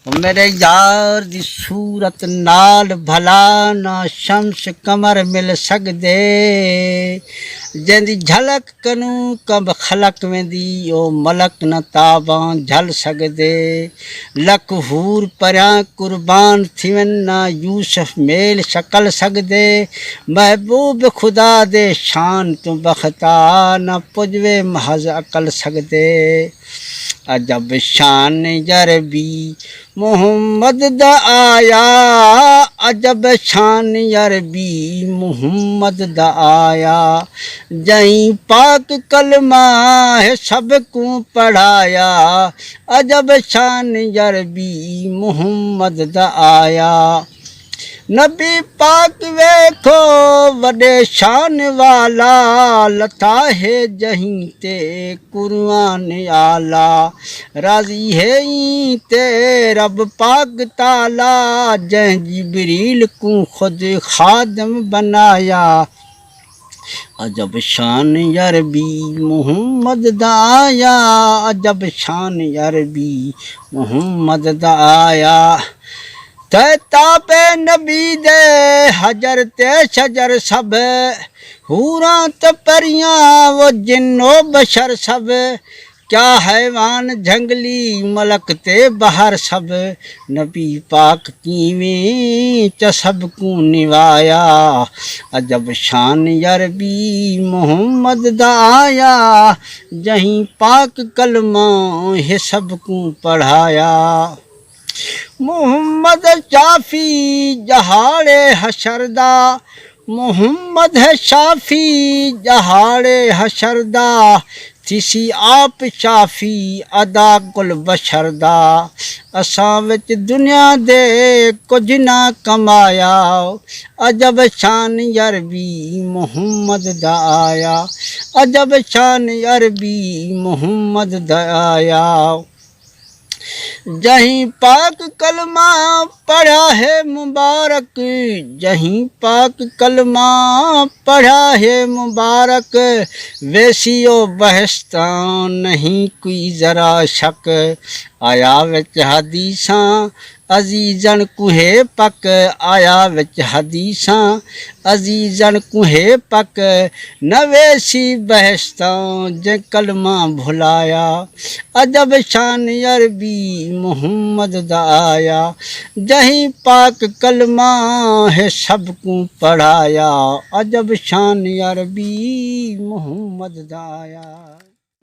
मेरे यार दी सूरत नाल भला ना शम्स कमर मिल सकदे जंदी झलक कनू कब खलक वेंदी ओ मलक न ताबां झल सकदे लक हूर परियां कुर्बान थिवन ना यूसुफ मेल शकल सकदे महबूब खुदा दे शान तू बख्ता ना पुजवे महज अकल सकदे अजब शान अरबी मोहम्मद दा आया अजब शान अरबी मोहम्मद दा आया जहीं पाक कलमा है सबको पढ़ाया अजब शान अरबी मोहम्मद दा आया नबी पाक वेखो वॾे शान वाला लथा है जहीं ते कुरान आला राज़ी है ई ते रब पाक ताला जंहिं जिब्रील को खुद खादम बनाया अजब शान अरबी मोहम्मद दा आया अजब शान अरबी मोहम्मद दा आया ते तापे नबी दे हजर ते शजर सब हूरां ते परियां वो जिन्नो बशर सब क्या हैवान जंगली मलक ते बहर सब नबी पाक कीवें च सब को निवाया अजब शान अरबी मोहम्मद दा आया जहीं पाक कलमा है सब को पढ़ाया मोहम्मद शाफी जहाड़े हशरदा मोहम्मद है शाफी जहाड़े हशरदा थिसी आप शाफी अदा कुल बशरदा असां विच दुनिया दे कुछ ना कमाया अजब शान अरबी मोहम्मद दा आया अजब शान अरबी मोहम्मद दा आया जहीं पाक कलमा पढ़ा है मुबारक जहीं पाक कलमा पढ़ा है मुबारक वैसियो बहसता नहीं कोई ज़रा शक आया विच हदीसां अजीजन कुहे पक आया विच हदीसां अजीजन कुहे पक नवेसी बहसता जे कलमा भुलाया अजब शान अरबी मोहम्मद दा आया जहीं पाक कलमा है सबको पढ़ाया अजब शान अरबी मोहम्मद दा आया।